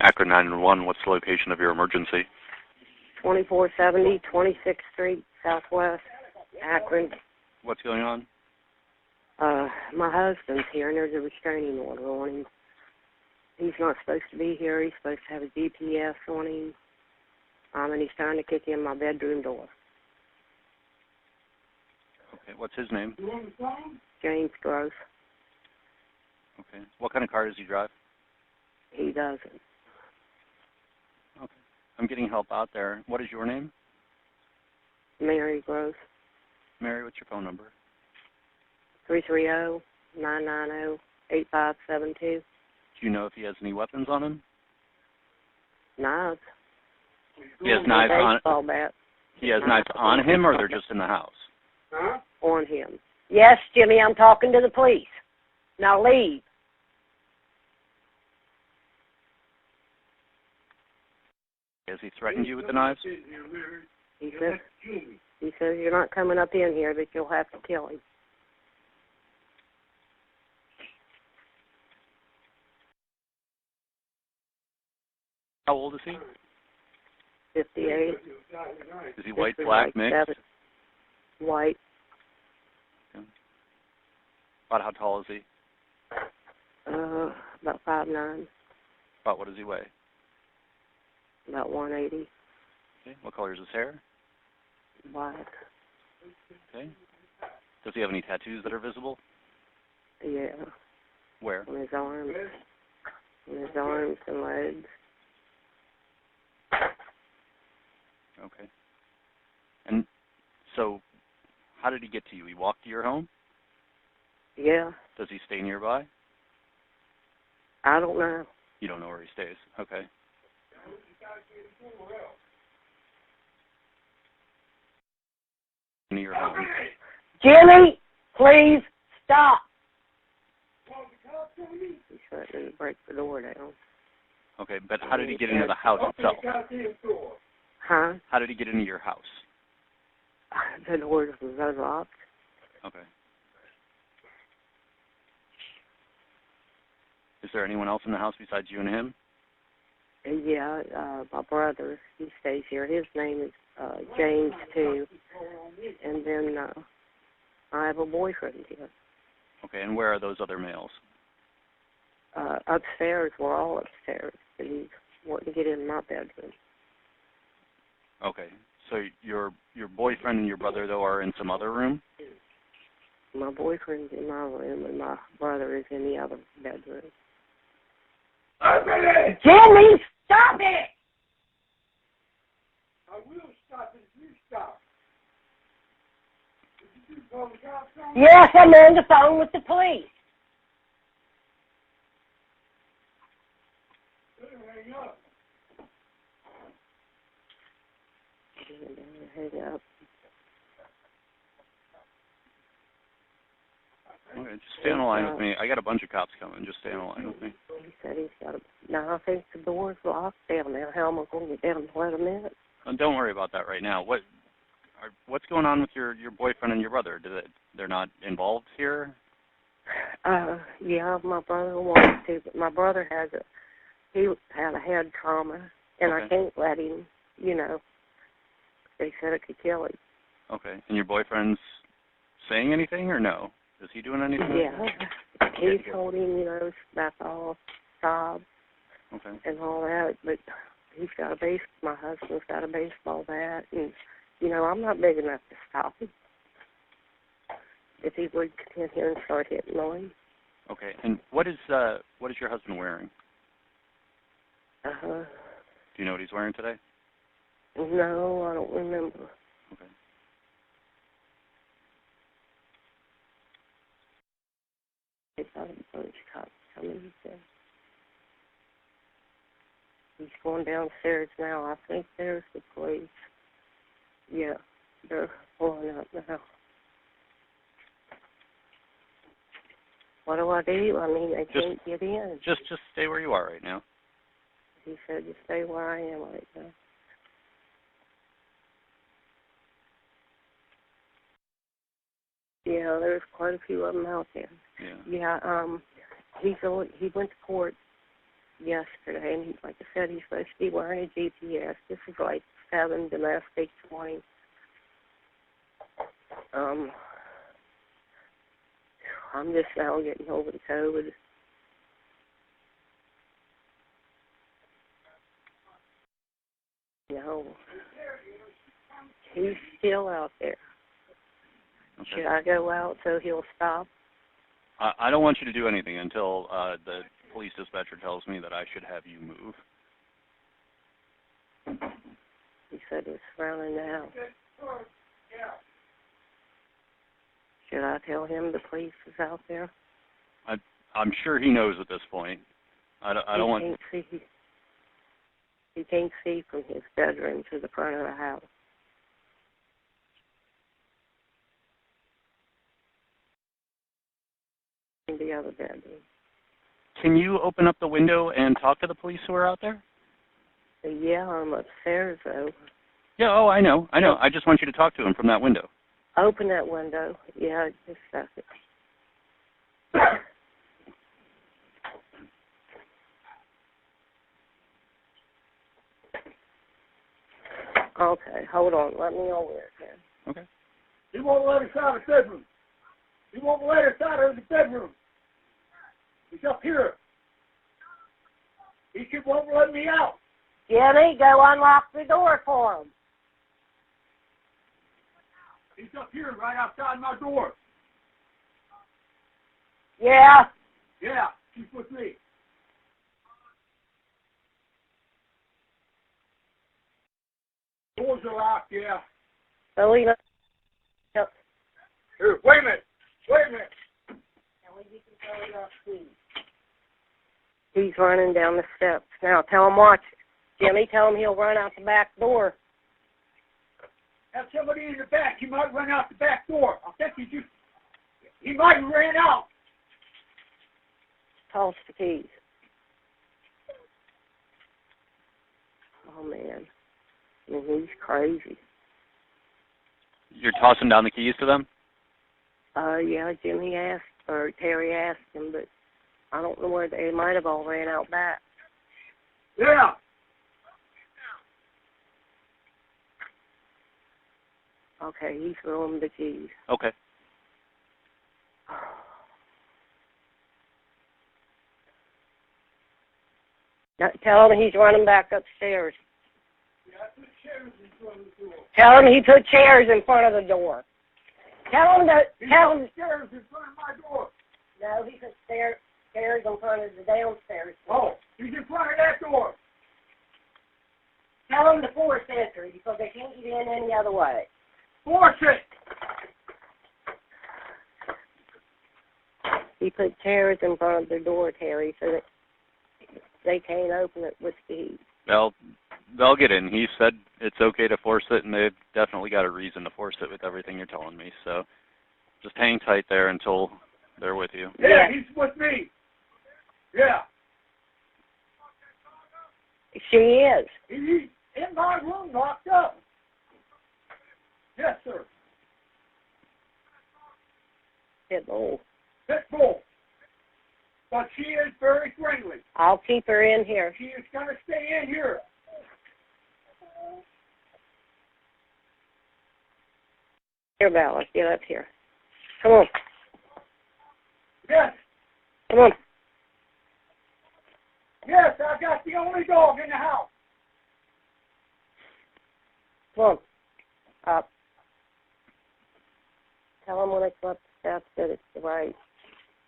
Akron 911, what's the location of your emergency? 2470 26th Street, Southwest, Akron. What's going on? My husband's here, and there's a restraining order on him. He's not supposed to be here. He's supposed to have a GPS on him, and he's trying to kick in my bedroom door. Okay, what's his name? James Gross. Okay. What kind of car does he drive? He doesn't. Okay. I'm getting help out there. What is your name? Mary Gross. Mary, what's your phone number? 330-990-8572. Do you know if he has any weapons on him? Knives. He has knives on. Baseball bat. He has knives on him, or they're just in the house? Huh? On him. Yes, Jimmy, I'm talking to the police. Now leave. Has he threatened you with the knives? He says you're not coming up in here, but you'll have to kill him. How old is he? 58. Is he white, black, mixed? White. Okay. About how tall is he? About 5'9". About what does he weigh? About 180. Okay. What color is his hair? Black. Okay. Does he have any tattoos that are visible? Yeah. Where? On his arms. On his arms and legs. Okay. And so, how did he get to you? He walked to your home? Yeah. Does he stay nearby? I don't know. You don't know where he stays? Okay. Near your home. Jimmy, please stop. He's trying to break the door down. Okay, but how did he get into the house itself? Huh? How did he get into your house? The door was locked. Okay. Is there anyone else in the house besides you and him? Yeah, my brother, he stays here. His name is James, too. And then I have a boyfriend here. Okay, and where are those other males? Upstairs. We're all upstairs. But he's wanting to get in my bedroom. Okay, so your boyfriend and your brother, though, are in some other room? My boyfriend's in my room, and my brother is in the other bedroom. Jimmy, stop it! I will stop it if you stop. Yes, I'm on the phone with the police. Hang up. Hang up. Okay, just stay on the line with me. I got a bunch of cops coming. Just stay on the line with me. He said he's got a... Now, I think the door's locked down there. How am I going to get down and let him in? Don't worry about that right now. What's going on with your boyfriend and your brother? They're not involved here? Yeah, my brother wants to, but my brother he had a head trauma, and okay. I can't let him, They said it could kill him. Okay. And your boyfriend's saying anything or no? Is he doing anything? Yeah. He's told him, back off, stop, okay. and all that, but he's got my husband's got a baseball bat, and, I'm not big enough to stop him. If he would come here and start hitting on him. Okay. And what is your husband wearing? Uh-huh. Do you know what he's wearing today? No, I don't remember. Okay. They've got a bunch of cops coming, he said. He's going downstairs now. I think there's the police. Yeah, they're pulling up now. What do I do? I mean, they can't get in. Just stay where you are right now. He said, just stay where I am right now. Yeah, there's quite a few of them out there. Yeah. Yeah, he went to court yesterday, and like I said, he's supposed to be wearing a GPS. This is like 7 domestic 20. I'm just now getting over the COVID. No, he's still out there. Okay. Should I go out so he'll stop? I don't want you to do anything until the police dispatcher tells me that I should have you move. He said he's surrounding the house. Should I tell him the police is out there? I'm sure he knows at this point. I don't want. He can't see from his bedroom to the front of the house. In the other bedroom. Can you open up the window and talk to the police who are out there? Yeah, I'm upstairs though. Yeah, I know. I just want you to talk to him from that window. Open that window. Yeah, just a second. Okay, hold on. Let me over there, Ken. Okay. He won't let us out of the bedroom. He won't let us out of the bedroom. He's up here. He won't let me out. Jimmy, go unlock the door for him. He's up here right outside my door. Yeah. Yeah, he's with me. Doors are locked, yeah. Selena. Here, wait a minute. He's running down the steps. Now, tell him watch. Jimmy, tell him he'll run out the back door. Have somebody in the back. He might run out the back door. I think he might have ran out. Toss the keys. Oh, man. I mean, he's crazy. You're tossing down the keys to them? Yeah, Jimmy asked, or Terry asked him, but I don't know where they might have all ran out back. Yeah. Okay, he's throwing the keys. Okay. Now, tell him he's running back upstairs. Yeah, I put chairs in front of the door. Tell him he put chairs in front of the door. Tell him He chairs in front of my door. No, he put chairs in front of the downstairs door. Oh, he's in front of that door. Tell him to force entry because they can't get in any other way. Force it. He put chairs in front of the door, Terry, so that they can't open it with keys. They'll get in. He said it's okay to force it, and they've definitely got a reason to force it with everything you're telling me. So just hang tight there until they're with you. Yeah, he's with me. Yeah. She is. He's in my room locked up. Yes, sir. Pitbull. Pitbull. But she is very friendly. I'll keep her in here. She is going to stay in here. Here, Bella, get up here. Come on. Yes. Come on. Yes, I got the only dog in the house. Come on. Up. Tell them when they come up the steps that it's the right.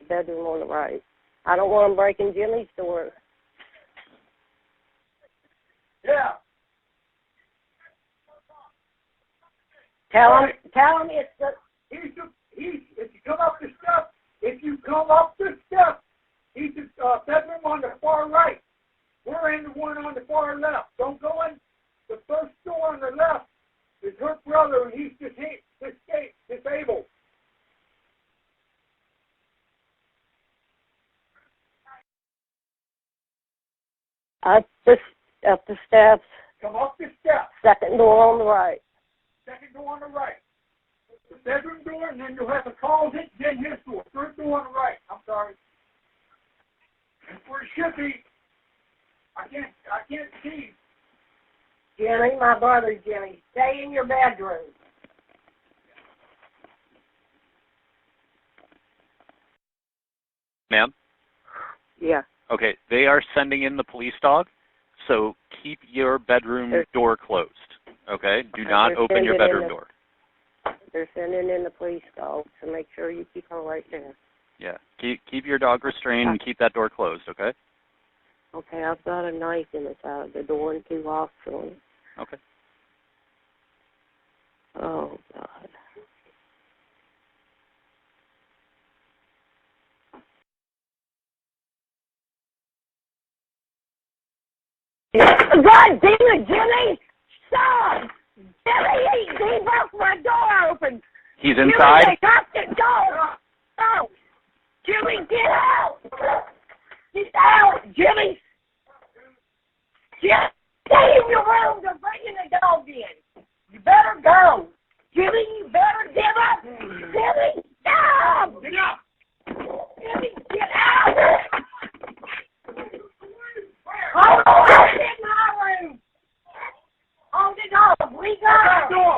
The bedroom on the right. I don't want them breaking Jimmy's door. Yeah. Tell him it's the... If you come up the steps, he's the bedroom on the far right. We're in the one on the far left. Don't go in. The first door on the left is her brother, and he's disabled. Up the steps. Come up the steps. Second door on the right. Second door on the right. The bedroom door, and then you'll have to call it, then his door. Third door on the right. I'm sorry. And where it should be, I can't see. Jimmy, my brother Jimmy, stay in your bedroom. Ma'am? Yeah. Okay, they are sending in the police dog, so keep your bedroom door closed, okay? Do not open your bedroom door. They're sending in the police dog, so make sure you keep her right there. Yeah, keep your dog restrained and keep that door closed, okay? Okay, I've got a knife in the side of the door and 2 locks on it. Okay. Oh, God. God damn it, Jimmy! Stop! Jimmy, he broke my door open! He's inside? Jimmy, they knocked the door! Oh! Jimmy, get out! Get out, Jimmy! Jimmy, stay in your room! They're bringing the dog in! You better go! Jimmy, you better give up! Jimmy, stop! Get up! Jimmy, get out! Hold on, in my room! Hold it on, we got Open the door!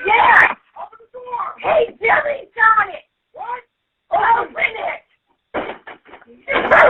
Yeah! Open the door! Hey, Jimmy, got it! What? Open it! Jimmy, stop!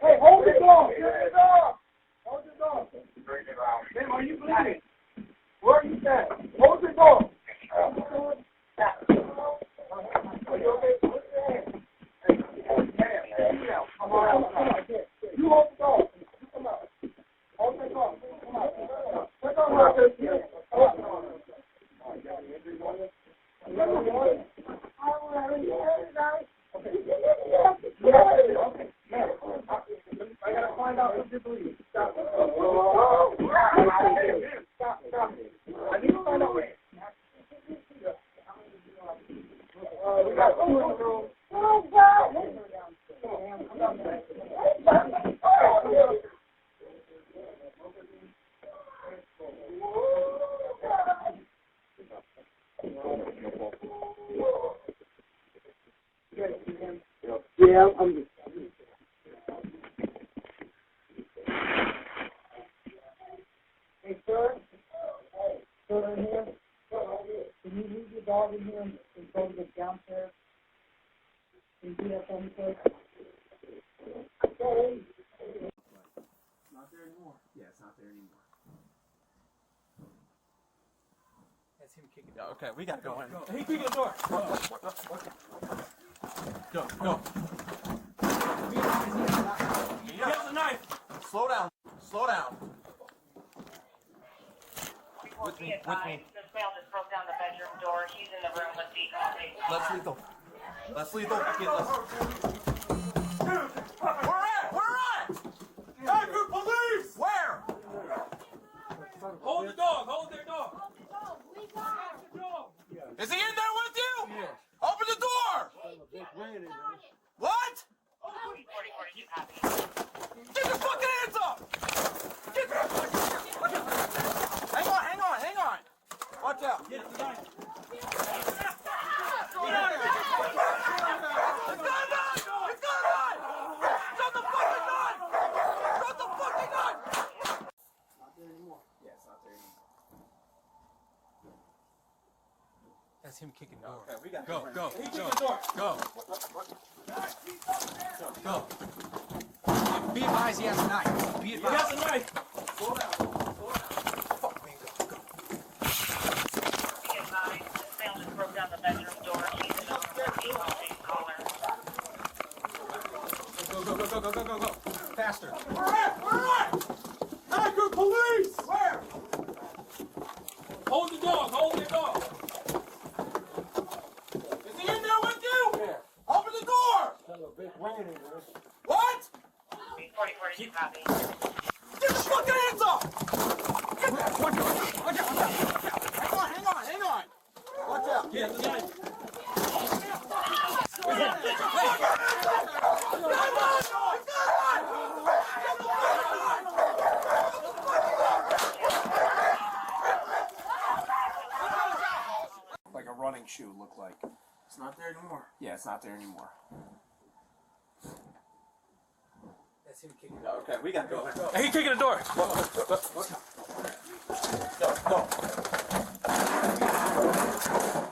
Hey, hold the door! Hold the door! Ma'am, are you bleeding? Where are you standing? Hold the door! Are you okay? Put your hand. Hey, ma'am, come on outside. You hold the door. You come out. Hold the door. Come out. Come on. I gotta find out if you believe. Stop. Stop. I need to find out where. We got 2 in the room. Oh, God. Yeah, I'm just. Hey, sir. Sir, in here. Can you leave your dog in here and go to the downstairs? Can you do that for me, sir? Not there anymore. Yeah, it's not there anymore. That's him kicking the door. Okay, we gotta go in. He kicking the door. Go. He has a knife. Slow down. With me. This male just broke down the bedroom door. He's in the room with the Let's lethal. Get less. Where at? Akron police! Where? Hold the dog. Is he in there with you? Yes. Open the door! What? Get your fucking hands up! Hang on. Watch out. Get the knife. That's him kicking the door. Okay, we got Go, go, He kicked go, the door. go, go. Be advised, he has a knife. Be He advised. has a knife. Slow down. Slow down. Fuck me, go, go. Be advised, this male just broke down the bedroom door. He's in the room with the all-day caller. Go, go, go, go, go, go, go, go. Faster. Where at? Where at? Akron police! Where? Hold the dog. Hold the dog. Is he in there with you? Yeah. Open the door. There's a big rain in there. What? 4042 copy. Get the fucking hands off! Watch out! Watch out! Watch out! Hang on! Hang on! Watch out! Get the knife. Like a running shoe looked like. It's not there anymore. Yeah, it's not there anymore. That's him kicking the door. Okay, we gotta go. Hey, he kicking the door! Go.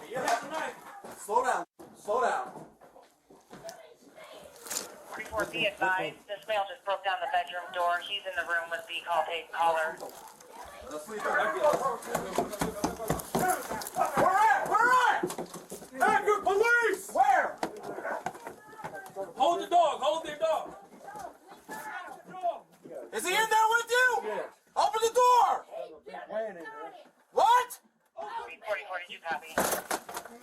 You have the knife. Slow down. Slow down. 44, be advised, this male just broke down the bedroom door. He's in the room with the all-day caller. Let's leave it. Where at? Where at? Akron police! Where? Hold the dog. Hold their dog. Is he in there with you? Yeah. Open the door! There's a big rain in there. What? 4042 copy.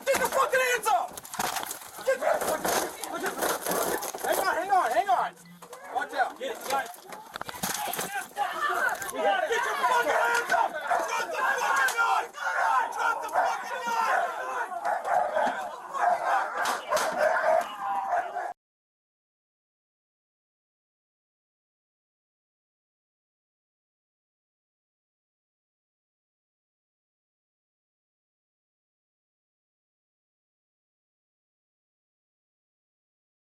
Get the fucking hands up! Hang on! Hang on! Hang on! Watch out! Get it. Got it.